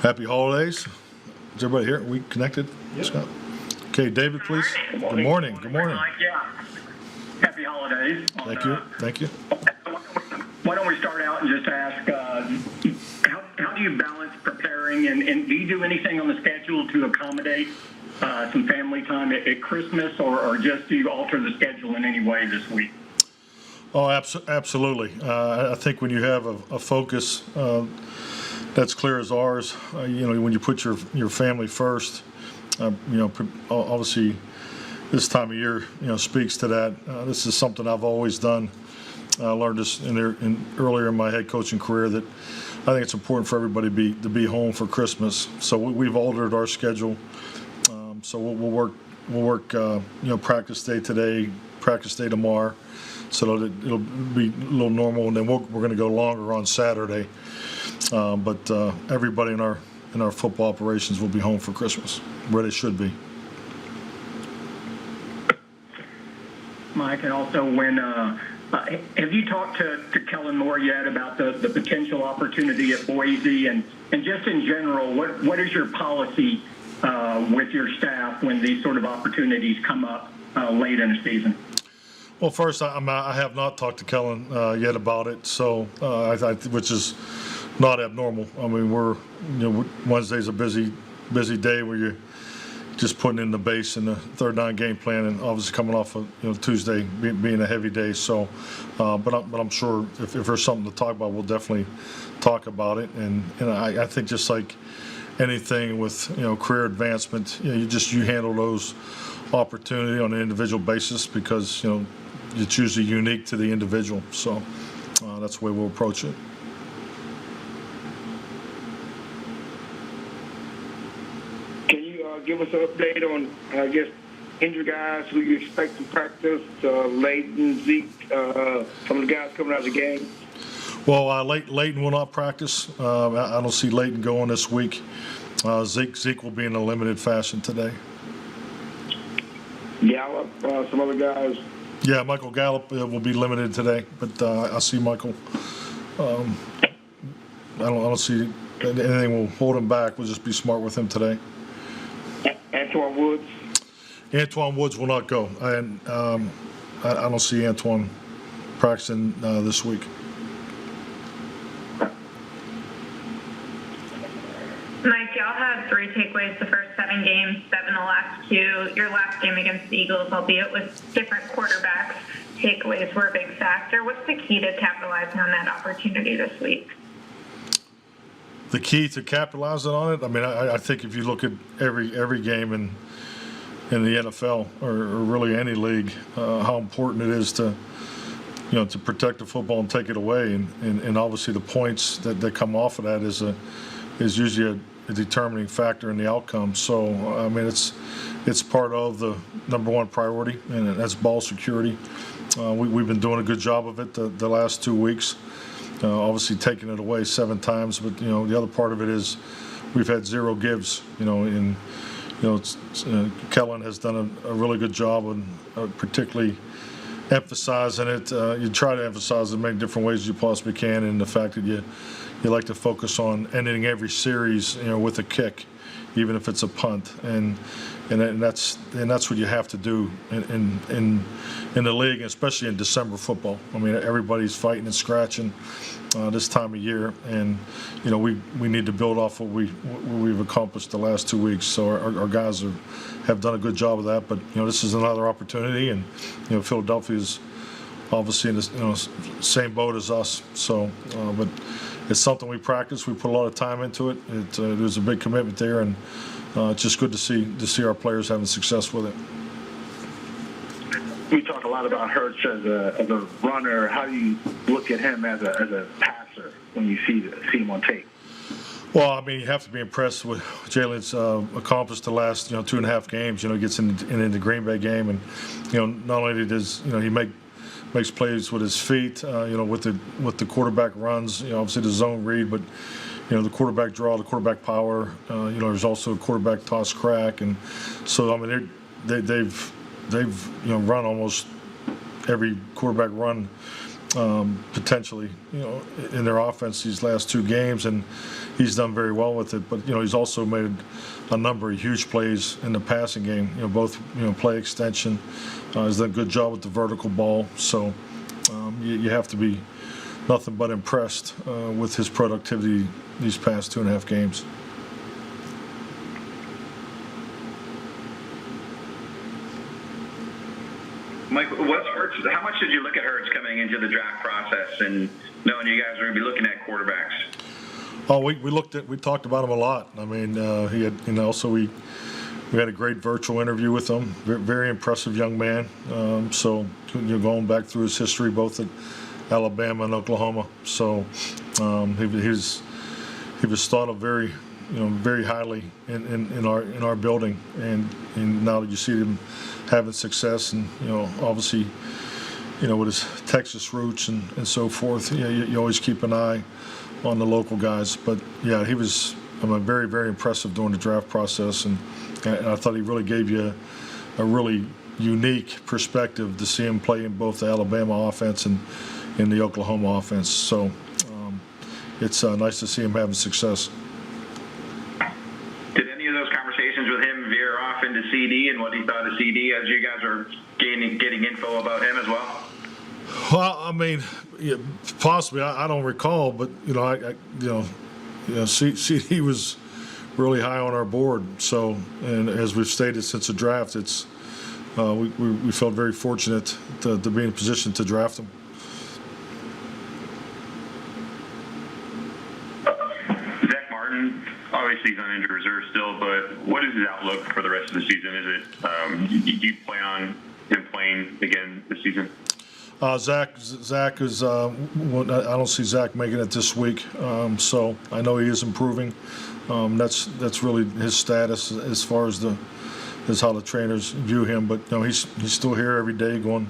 Happy holidays. Is everybody here? Are we connected? Yep. Scott? Okay, David, please. Good morning. Good morning. Yeah. Happy holidays. Thank you. Thank you. Why don't we start out and just ask, how do you balance preparing, and do you do anything on the schedule to accommodate some family time at Christmas, or just do you alter the schedule in any way this week? Oh, absolutely. I think when you have a focus that's clear as ours, when you put your family first, obviously this time of year, speaks to that. This is something I've always done. I learned this earlier in my head coaching career that I think it's important for everybody to be home for Christmas. So we've altered our schedule. So we'll work practice day today, practice day tomorrow, so that it'll be a little normal, and then we're going to go longer on Saturday. But everybody in our football operations will be home for Christmas, where they should be. Mike, and also have you talked to Kellen Moore yet about the potential opportunity at Boise, and just in general, what is your policy with your staff when these sort of opportunities come up late in the season? Well, first, I have not talked to Kellen yet about it, so which is not abnormal. I mean, Wednesday's a busy day where you're just putting in the base and the third down game plan, and obviously coming off of Tuesday being a heavy day. So, but I'm sure if there's something to talk about, we'll definitely talk about it. And I think just like anything with career advancement, you handle those opportunity on an individual basis, because it's usually unique to the individual. So that's the way we'll approach it. Give us an update on, I guess, injured guys who you expect to practice, Leighton, Zeke, some of the guys coming out of the game. Well, Leighton will not practice. I don't see Leighton going this week. Zeke will be in a limited fashion today. Gallup, some other guys. Yeah, Michael Gallup will be limited today, but I see Michael. I don't see anything will hold him back. We'll just be smart with him today. Antoine Woods? Antoine Woods will not go. And I don't see Antoine practicing this week. Mike, y'all had 3 takeaways the first 7 games, 7 the last 2. Your last game against the Eagles, albeit with different quarterbacks, takeaways were a big factor. What's the key to capitalizing on that opportunity this week? The key to capitalizing on it, I mean, I think if you look at every game in the NFL or really any league, how important it is to protect the football and take it away, and obviously the points that come off of that is usually a determining factor in the outcome. So I mean, it's part of the number one priority, and that's ball security. We've been doing a good job of it the last 2 weeks. Obviously taking it away 7 times, but the other part of it is we've had 0 gives. Kellen has done a really good job, and particularly emphasizing it. You try to emphasize it in many different ways as you possibly can, and the fact that you like to focus on ending every series with a kick, even if it's a punt, and that's what you have to do in the league, especially in December football. I mean, everybody's fighting and scratching this time of year, and we need to build off what we've accomplished the last 2 weeks. So our guys have done a good job of that. But this is another opportunity, and Philadelphia's obviously in the same boat as us. So, but it's something we practice. We put a lot of time into it. There's a big commitment there, and it's just good to see our players having success with it. We talk a lot about Hurts as a runner. How do you look at him as a passer when you see him on tape? Well, I mean, you have to be impressed with what Jalen's accomplished the last 2.5 games. He gets in the Green Bay game, and not only does he makes plays with his feet, with the quarterback runs, obviously the zone read, but the quarterback draw, the quarterback power. There's also a quarterback toss crack, and so I mean they've run almost every quarterback run potentially, in their offense these last 2 games, and he's done very well with it. But he's also made a number of huge plays in the passing game. Both play extension. He's done a good job with the vertical ball. So you have to be nothing but impressed with his productivity these past 2.5 games. Mike, how much did you look at Hurts coming into the draft process and knowing you guys were going to be looking at quarterbacks? Oh, we talked about him a lot. I mean, he had, so we had a great virtual interview with him. Very impressive young man. So you're going back through his history, both at Alabama and Oklahoma. So he was thought of very highly in our building, and now that you see him having success, and obviously with his Texas roots and so forth, you always keep an eye on the local guys. But yeah, he was very, very impressive during the draft process, and I thought he really gave you a really unique perspective to see him play in both the Alabama offense and in the Oklahoma offense. So it's nice to see him having success. Did any of those conversations with him veer off into CD and what he thought of CD as you guys are getting info about him as well? Well, I mean, yeah, possibly. I don't recall, but CD was really high on our board. So, and as we've stated since the draft, it's we felt very fortunate to be in a position to draft him. Zach Martin, obviously he's on injured reserve still, but what is his outlook for the rest of the season? Is it do you plan on him playing again this season? Zach is. I don't see Zach making it this week, so I know he is improving. That's really his status as far as how the trainers view him. But he's still here every day going.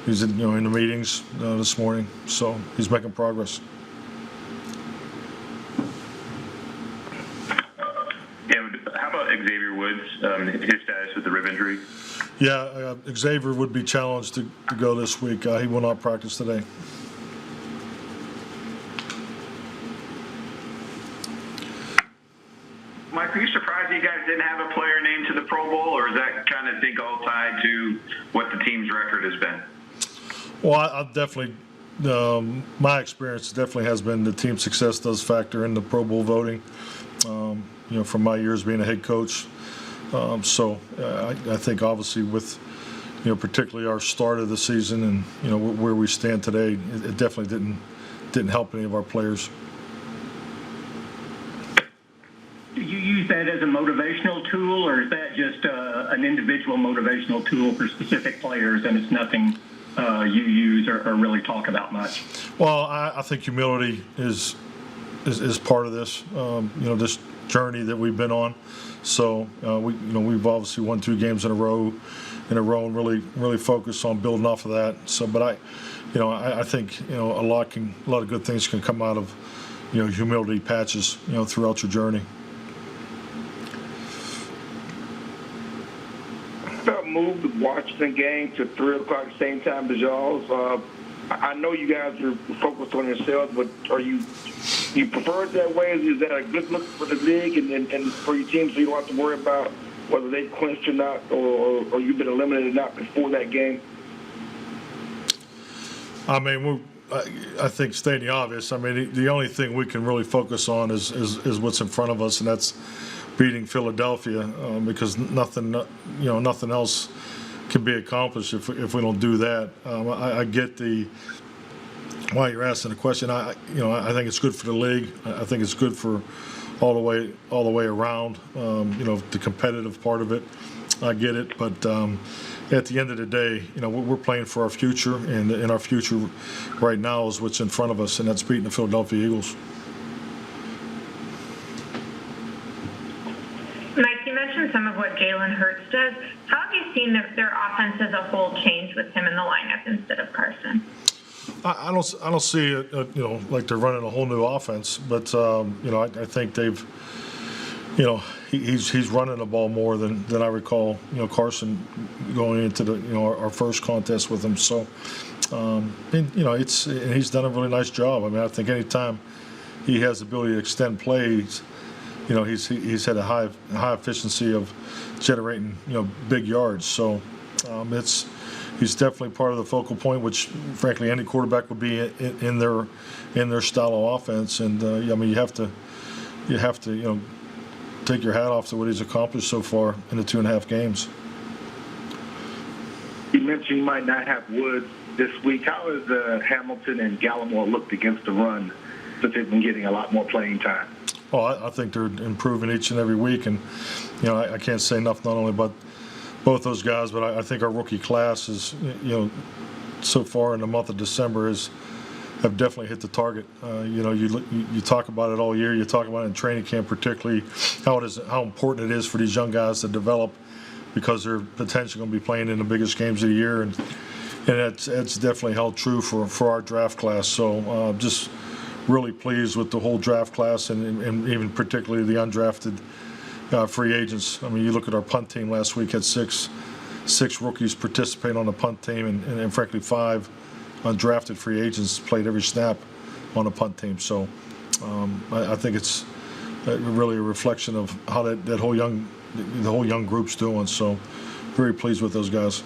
He's in the meetings this morning, so he's making progress. And how about Xavier Woods? His status with the rib injury? Yeah, Xavier would be challenged to go this week. He will not practice today. Mike, are you surprised you guys didn't have a player named to the Pro Bowl, or is that kind of think all tied to what the team's record has been? Well, I definitely, my experience definitely has been the team success does factor in the Pro Bowl voting. From my years being a head coach. So I think obviously with, particularly our start of the season and, where we stand today, it definitely didn't help any of our players. Do you use that as a motivational tool, or is that just an individual motivational tool for specific players, and it's nothing you use or really talk about much? Well, I think humility is part of this, this journey that we've been on. So we've obviously won 2 games in a row, and really focused on building off of that. So, but I think a lot of good things can come out of humility patches throughout your journey. Move the Washington game to 3 o'clock, same time as y'all's. I know you guys are focused on yourselves, but you prefer it that way? Is that a good look for the league and for your team, so you don't have to worry about whether they clinched or not, or you've been eliminated or not before that game? I mean, I think stating the obvious. I mean, the only thing we can really focus on is what's in front of us, and that's beating Philadelphia, because nothing else can be accomplished if we don't do that. I get why you're asking the question. I think it's good for the league. I think it's good for all the way around. The competitive part of it, I get it. But at the end of the day, we're playing for our future, and our future right now is what's in front of us, and that's beating the Philadelphia Eagles. Mike, you mentioned some of what Jalen Hurts does. How have you seen their offense as a whole change with him in the lineup instead of Carson? I don't see it, like they're running a whole new offense, but I think they've he's running the ball more than I recall. Carson going into the our first contest with him. So, and he's done a really nice job. I mean, I think anytime he has the ability to extend plays, he's had a high efficiency of generating big yards. So, he's definitely part of the focal point, which frankly any quarterback would be in their style of offense. And I mean, you have to take your hat off to what he's accomplished so far in the 2.5 games. You mentioned you might not have Woods this week. How has Hamilton and Gallimore looked against the run since they've been getting a lot more playing time? Well, I think they're improving each and every week, and I can't say enough not only about both those guys, but I think our rookie class is so far in the month of December have definitely hit the target. You talk about it all year. You talk about it in training camp, particularly how important it is for these young guys to develop, because they're potentially going to be playing in the biggest games of the year, and it's definitely held true for our draft class. So just really pleased with the whole draft class, and even particularly the undrafted free agents. I mean, you look at our punt team last week, had six rookies participate on the punt team, and frankly 5 undrafted free agents played every snap on the punt team. So I think it's really a reflection of how the whole young group's doing. So very pleased with those guys.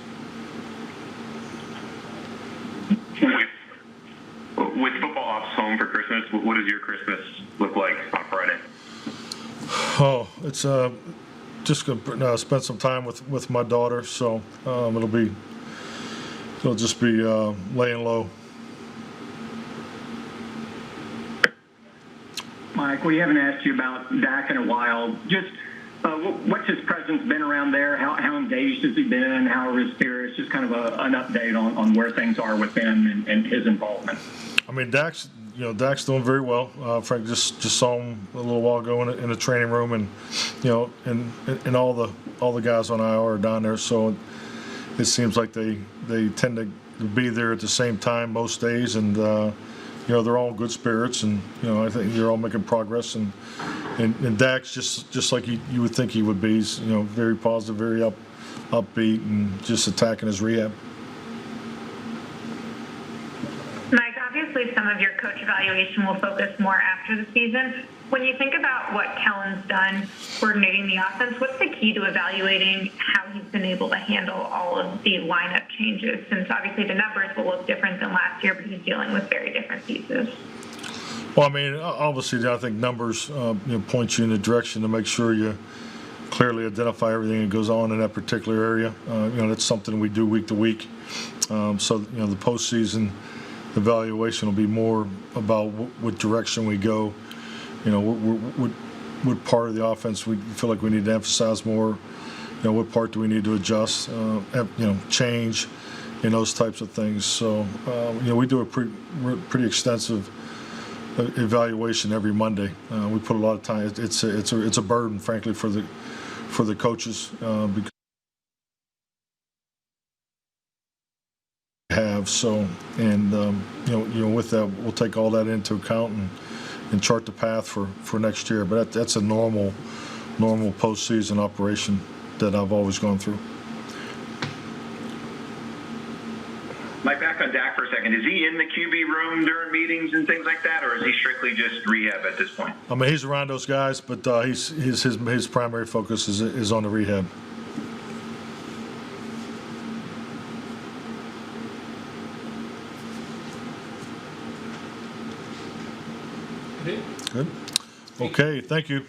With football ops home for Christmas, what does your Christmas look like on Friday? Oh, it's just gonna spend some time with my daughter. So it'll just be laying low. Mike, we haven't asked you about Dak in a while. Just what's his presence been around there? How engaged has he been? How are his spirits? Just kind of an update on where things are with him and his involvement. I mean, Dak's doing very well. Frank just saw him a little while ago in the training room, and and all the guys on IR are down there. So it seems like they tend to be there at the same time most days, and they're all in good spirits, and I think they're all making progress, and Dak's just like you would think he would be. He's very positive, very upbeat, and just attacking his rehab. Mike, obviously some of your coach evaluation will focus more after the season. When you think about what Kellen's done coordinating the offense, what's the key to evaluating how he's been able to handle all of the lineup changes? Since obviously the numbers will look different than last year, but he's dealing with very different pieces. Well, I mean, obviously, I think numbers point you in the direction to make sure you clearly identify everything that goes on in that particular area. That's something we do week to week. So the postseason evaluation will be more about what direction we go. What part of the offense we feel like we need to emphasize more. What part do we need to adjust, change, those types of things. So, we do a pretty extensive evaluation every Monday. We put a lot of time. It's a burden, frankly, for the coaches because have so, and with that, we'll take all that into account and chart the path for next year. But that's a normal postseason operation that I've always gone through. Mike, back on Dak for a second. Is he in the QB room during meetings and things like that, or is he strictly just rehab at this point? I mean, he's around those guys, but his primary focus is on the rehab. Good. Okay, thank you.